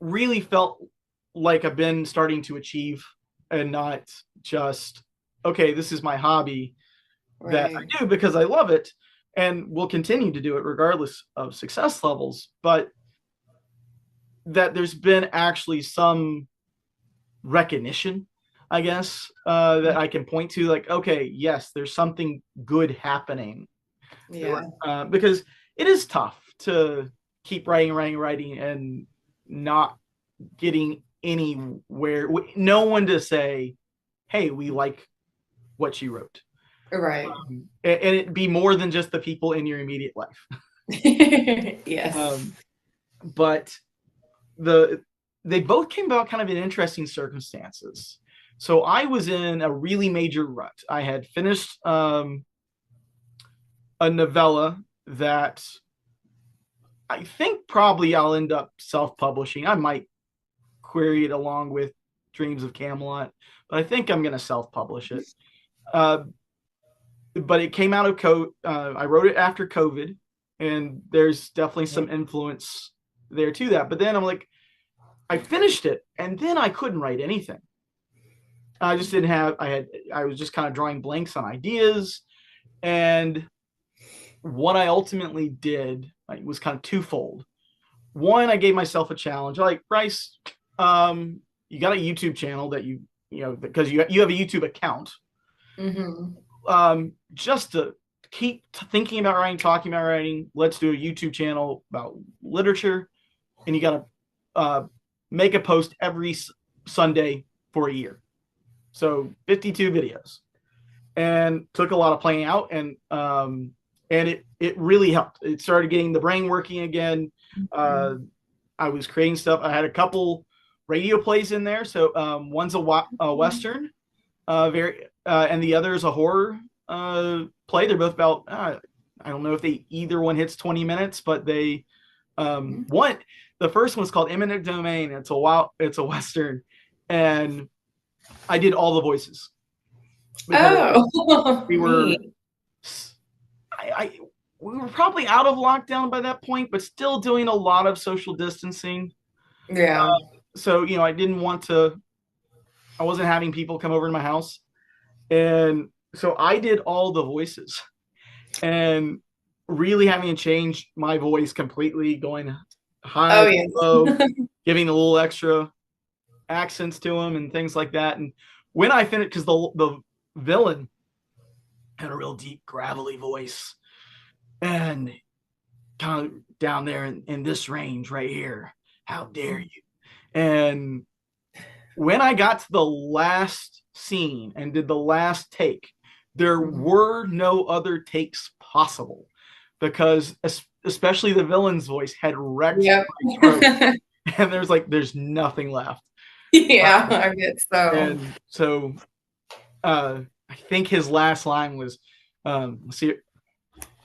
really felt like I've been starting to achieve and not just, okay, this is my hobby that I do because I love it and will continue to do it regardless of success levels, but that there's been actually some recognition, I guess, that I can point to, like, okay, yes, there's something good happening.
Yeah.
Because it is tough to keep writing, and not getting anywhere. No one to say, "Hey, we like what you wrote,"
Right.
and it be more than just the people in your immediate life.
Yes.
But the they both came about kind of in interesting circumstances. So I was in a really major rut. I had finished a novella that I think probably I'll end up self-publishing. I might query it along with Dreams of Camelot, but I think I'm going to self-publish it. But it came out of I wrote it after COVID, and there's definitely some influence there to that. But then I'm like, I finished it, and then I couldn't write anything. I just didn't have. I was just kind of drawing blanks on ideas, and what I ultimately did was kind of twofold. One, I gave myself a challenge. Like, Brice, you got a YouTube channel that because you have a YouTube account. Just to keep thinking about writing, talking about writing, let's do a YouTube channel about literature, and you got to make a post every Sunday for a year. So 52 videos, and took a lot of playing out, and it really helped. It started getting the brain working again. I was creating stuff. I had a couple radio plays in there. So one's a Western, and the other is a horror play. They're both about, I don't know if either one hits 20 minutes, but they, the first one's called Imminent Domain. It's a Western, and I did all the voices.
Oh,
we were, we were probably out of lockdown by that point, but still doing a lot of social distancing.
Yeah.
So, I wasn't having people come over to my house. And so I did all the voices, and really having to change my voice completely, going high,
Oh, yeah.
low, giving a little extra accents to them and things like that. And when I finished, because the villain had a real deep, gravelly voice, and kind of down there in this range right here, how dare you? And when I got to the last scene and did the last take, there were no other takes possible because especially the villain's voice had wrecked
Yep.
my throat, and there's nothing left.
Yeah, I guess so.
And so I think his last line was, let's see,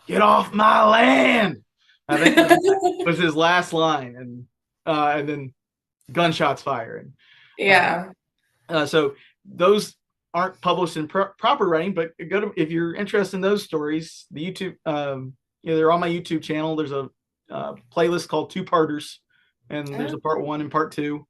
"Get off my land." I think that was his last line, and then gunshots fire, and
Yeah.
so those aren't published in proper writing, but go to, if you're interested in those stories, the YouTube, they're on my YouTube channel. There's a playlist called Two Parters, and there's a part 1 and part 2.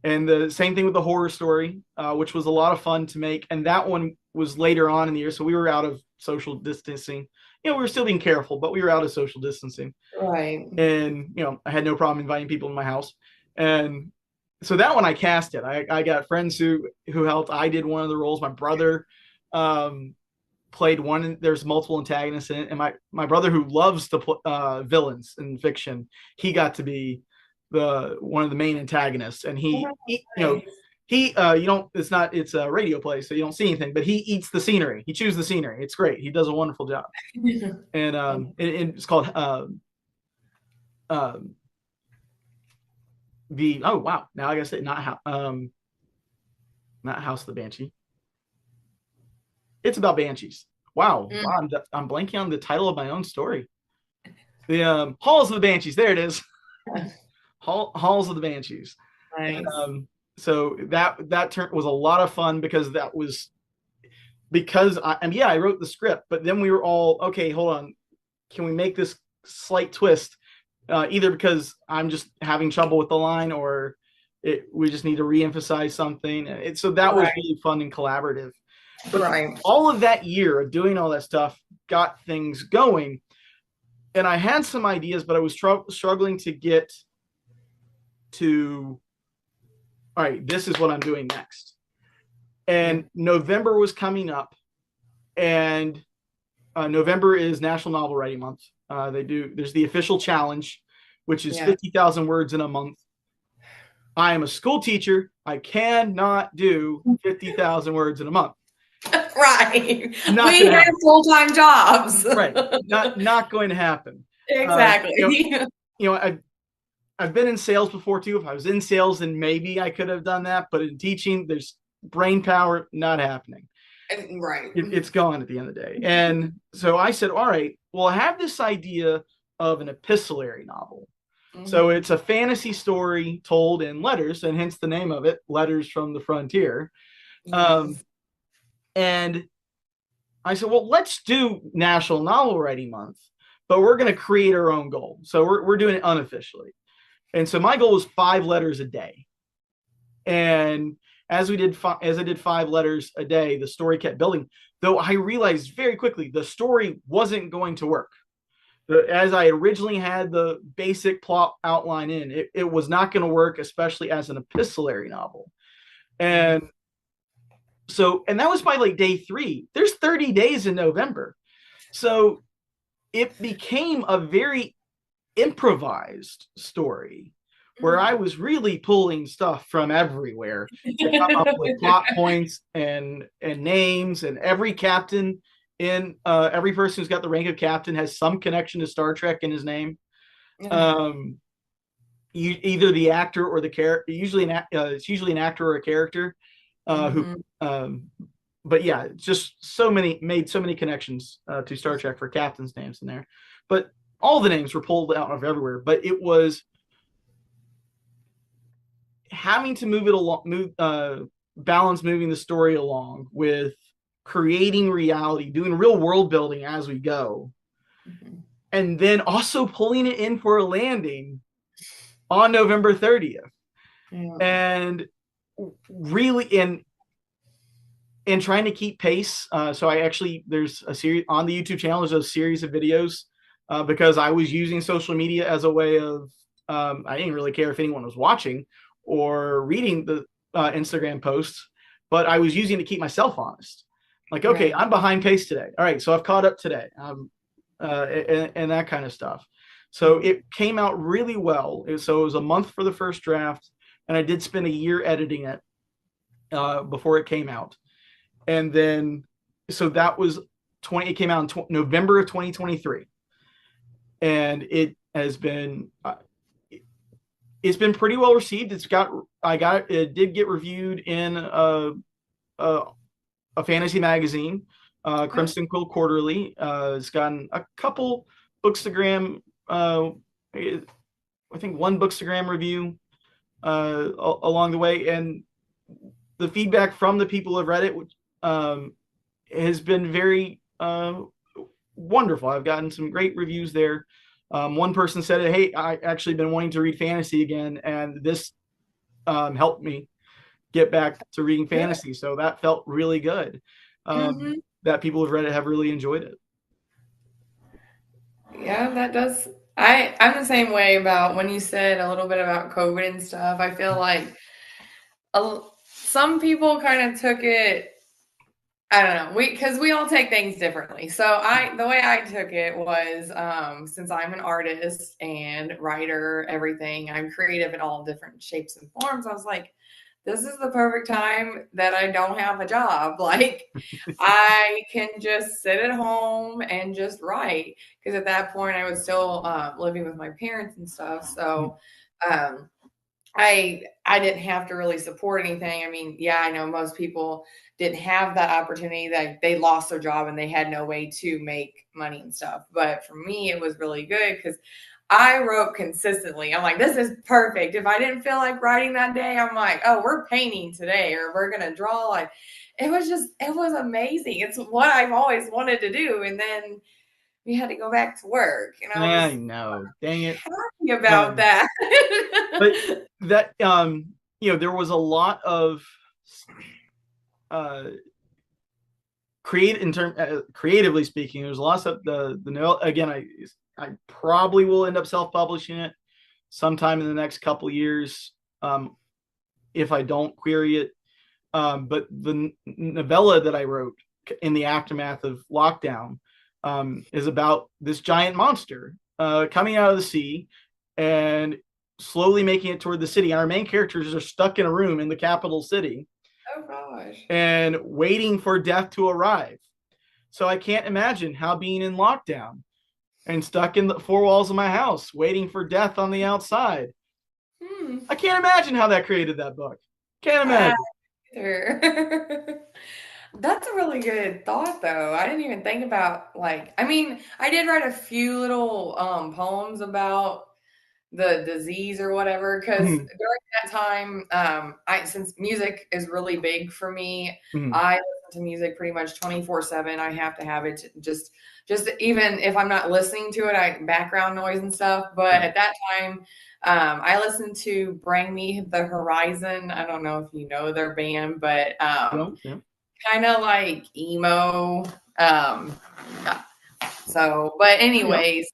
And the same thing with the horror story, which was a lot of fun to make. And that one was later on in the year, so we were out of social distancing. We were still being careful, but we were out of social distancing.
Right.
And I had no problem inviting people in my house. And so that one I cast it. I got friends who helped. I did one of the roles. My brother played one. There's multiple antagonists in it, and my brother, who loves to put villains in fiction, he got to be one of the main antagonists. And he you don't, it's a radio play, so you don't see anything, but he eats the scenery. He chews the scenery. It's great. He does a wonderful job. And it's called oh wow, now I gotta say not House of the Banshee. It's about banshees. Wow, I'm blanking on the title of my own story. The Halls of the Banshees. There it is. Halls of the Banshees.
Nice.
So that turn was a lot of fun because I wrote the script, but then we were all, okay, hold on, can we make this slight twist? Either because I'm just having trouble with the line, or we just need to reemphasize something. So that was really fun and collaborative. But all of that year of doing all that stuff got things going, and I had some ideas, but I was struggling to get to, all right, this is what I'm doing next. And November was coming up, and November is National Novel Writing Month. There's the official challenge, which is 50,000 words in a month. I am a school teacher. I cannot do 50,000 words in a month.
Right. We have full-time jobs.
Right. Not going to happen.
Exactly.
I've been in sales before too. If I was in sales, then maybe I could have done that. But in teaching, there's brain power, not happening.
Right.
It's gone at the end of the day. And so I said, all right, well, I have this idea of an epistolary novel. Mm-hmm. So it's a fantasy story told in letters, and hence the name of it, Letters from the Frontier. Yes. And I said, well, let's do National Novel Writing Month, but we're going to create our own goal. So we're doing it unofficially. And so my goal was 5 letters a day. And as I did 5 letters a day, the story kept building, though I realized very quickly the story wasn't going to work. As I originally had the basic plot outline in, it was not going to work, especially as an epistolary novel. And that was by like day 3. There's 30 days in November. So it became a very improvised story where I was really pulling stuff from everywhere to come up with plot points and names, and every captain in every person who's got the rank of captain has some connection to Star Trek in his name. Either the actor or the character. It's usually an actor or a character but yeah, just made so many connections to Star Trek for captains' names in there. But all the names were pulled out of everywhere. But it was having to move it along, balance moving the story along with creating reality, doing real world building as we go, and then also pulling it in for a landing on November 30th. And really and trying to keep pace. So there's a series on the YouTube channel. There's a series of videos because I was using social media as a way of, I didn't really care if anyone was watching or reading the Instagram posts, but I was using it to keep myself honest. Like, okay, I'm behind pace today. All right, so I've caught up today, and that kind of stuff. So it came out really well. So it was a month for the first draft, and I did spend a year editing it. before it came out. And then, so that was it came out in November of 2023. And it has been, it's been pretty well received. It did get reviewed in a fantasy magazine, Crimson Quill Quarterly. It's gotten a couple Bookstagram, I think one Bookstagram review along the way, and the feedback from the people who have read it has been very wonderful. I've gotten some great reviews there. One person said, "Hey, I actually been wanting to read fantasy again, and this helped me get back to reading fantasy." So that felt really good. That people who've read it have really enjoyed it.
Yeah, that does. I'm the same way about when you said a little bit about COVID and stuff. I feel like some people kind of took it. I don't know. Because we all take things differently. So the way I took it was, since I'm an artist and writer, everything, I'm creative in all different shapes and forms. I was like, this is the perfect time that I don't have a job. Like, I can just sit at home and just write. Because at that point, I was still living with my parents and stuff. So, I didn't have to really support anything. I mean, yeah, I know most people didn't have that opportunity, that they lost their job and they had no way to make money and stuff. But for me, it was really good because I wrote consistently. I'm like, this is perfect. If I didn't feel like writing that day, I'm like, oh, we're painting today, or we're going to draw. Like, it was amazing. It's what I've always wanted to do. And then we had to go back to work. And
I know. Dang it.
Happy about that.
But that, there was a lot of creatively speaking, there's lots of the again, I probably will end up self-publishing it sometime in the next couple years, if I don't query it. But the novella that I wrote in the aftermath of lockdown is about this giant monster coming out of the sea and slowly making it toward the city. And our main characters are stuck in a room in the capital city.
Oh gosh.
And waiting for death to arrive. So I can't imagine how being in lockdown and stuck in the four walls of my house, waiting for death on the outside. I can't imagine how that created that book. Can't imagine.
That's a really good thought, though. I didn't even think about, like, I mean, I did write a few little poems about the disease or whatever, because during that time, since music is really big for me, I listen to music pretty much 24/7. I have to have it just even if I'm not listening to it, background noise and stuff. But at that time, I listened to Bring Me the Horizon. I don't know if you know their band, but kind of like emo. But anyways,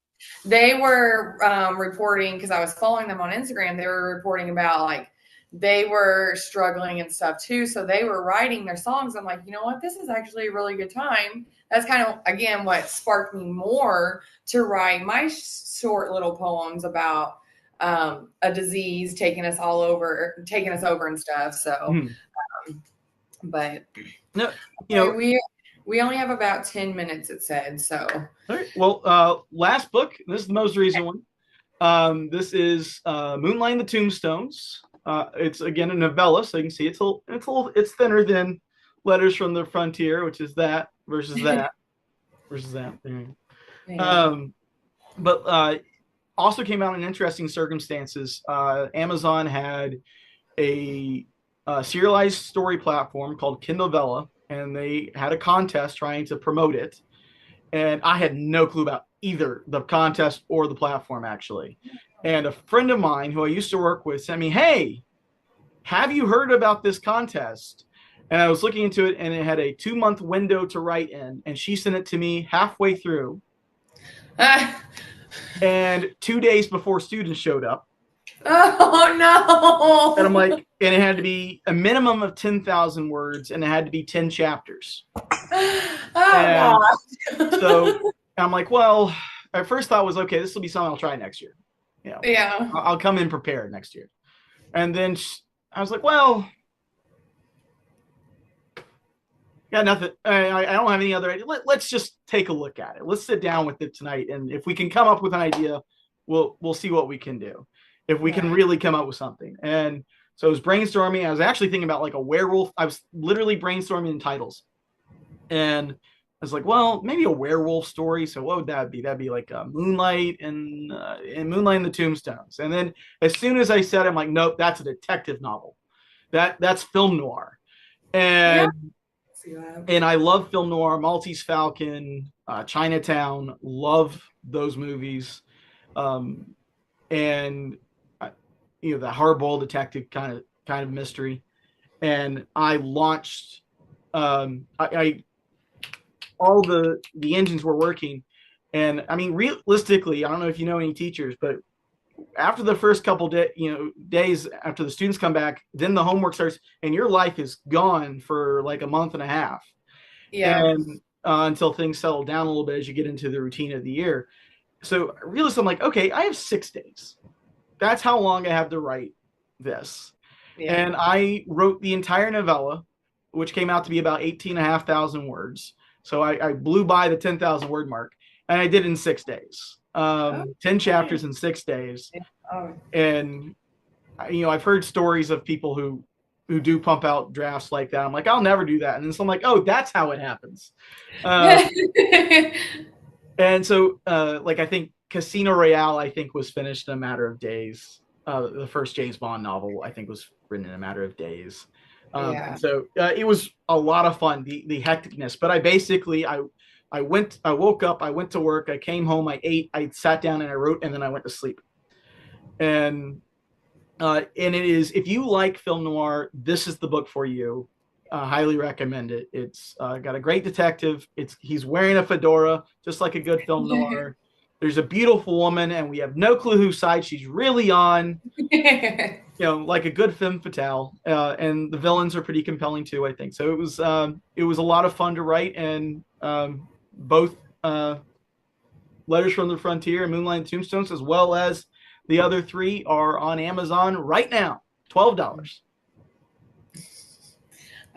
they were reporting, because I was following them on Instagram. They were reporting about, like, they were struggling and stuff too. So they were writing their songs. I'm like, you know what? This is actually a really good time. That's kind of, again, what sparked me more to write my short little poems about a disease taking us over and stuff. So, but
no,
we only have about 10 minutes, it said. So,
all right. Well, last book. This is the most recent one. This is Moonlight and the Tombstones. It's again a novella, so you can see it's thinner than Letters from the Frontier, which is that versus that versus that. But also came out in interesting circumstances. Amazon had a serialized story platform called Kindlevella, and they had a contest trying to promote it. And I had no clue about either the contest or the platform, actually. And a friend of mine who I used to work with sent me, "Hey, have you heard about this contest?" And I was looking into it, and it had a 2-month window to write in. And she sent it to me halfway through. And 2 days before students showed up.
Oh, no.
And I'm like, and it had to be a minimum of 10,000 words, and it had to be 10 chapters.
God.
So I'm like, well, my first thought was, okay, this will be something I'll try next year.
Yeah.
I'll come in prepared next year. And then I was like, well,
Yeah, nothing. I don't have any other idea. Let's just take a look at it. Let's sit down with it tonight, and if we can come up with an idea, we'll see what we can do. If we can
Right.
really come up with something. And so I was brainstorming. I was actually thinking about like a werewolf. I was literally brainstorming in titles, and I was like, well, maybe a werewolf story. So what would that be? That'd be like Moonlight and Moonlight and the Tombstones. And then as soon as I said, it, I'm like, nope, that's a detective novel. That's film noir.
Yeah.
And
See that.
and I love film noir, Maltese Falcon, Chinatown. Love those movies, um, and the hardball detective kind of mystery. And I launched, I all the engines were working, and I mean realistically, I don't know if you know any teachers, but after the first couple days after the students come back, then the homework starts, and your life is gone for like a month and a half
Yeah.
and until things settle down a little bit as you get into the routine of the year. So realistically, I'm like, okay, I have 6 days. That's how long I have to write this.
Yeah.
And I wrote the entire novella, which came out to be about 18,500 words. So I blew by the 10,000 word mark, and I did it in 6 days. Ten
Okay.
chapters in 6 days.
Yeah. Oh.
And I've heard stories of people who do pump out drafts like that. I'm like, I'll never do that. And then so I'm like, oh, that's how it happens. Uh, and so, like, I think Casino Royale, I think, was finished in a matter of days. The first James Bond novel, I think, was written in a matter of days.
Yeah.
And so it was a lot of fun, the hecticness. But I woke up, I went to work, I came home, I ate, I sat down and I wrote, and then I went to sleep. And and it is, if you like film noir, this is the book for you. Highly recommend it. It's got a great detective. He's wearing a fedora, just like a good film noir. There's a beautiful woman, and we have no clue whose side she's really on. Like a good femme fatale. And the villains are pretty compelling too, I think. So it was a lot of fun to write, and both Letters from the Frontier and Moonlight and Tombstones, as well as the other three, are on Amazon right now. $12.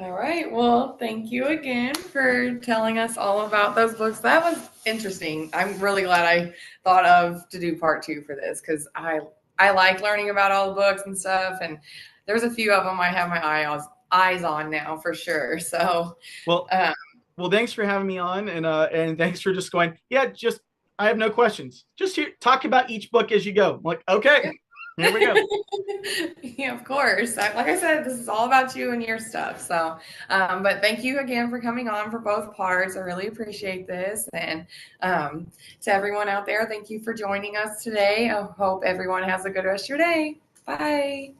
All right. Well, thank you again for telling us all about those books. That was interesting. I'm really glad I thought of to do part two for this because I like learning about all the books and stuff. And there's a few of them I have my eyes on now for sure. So,
Well,
um,
well, thanks for having me on, and thanks for just going. Yeah, just I have no questions. Just here, talk about each book as you go. I'm like, okay, here we go.
yeah, of course. Like I said, this is all about you and your stuff. So, but thank you again for coming on for both parts. I really appreciate this. And to everyone out there, thank you for joining us today. I hope everyone has a good rest of your day. Bye.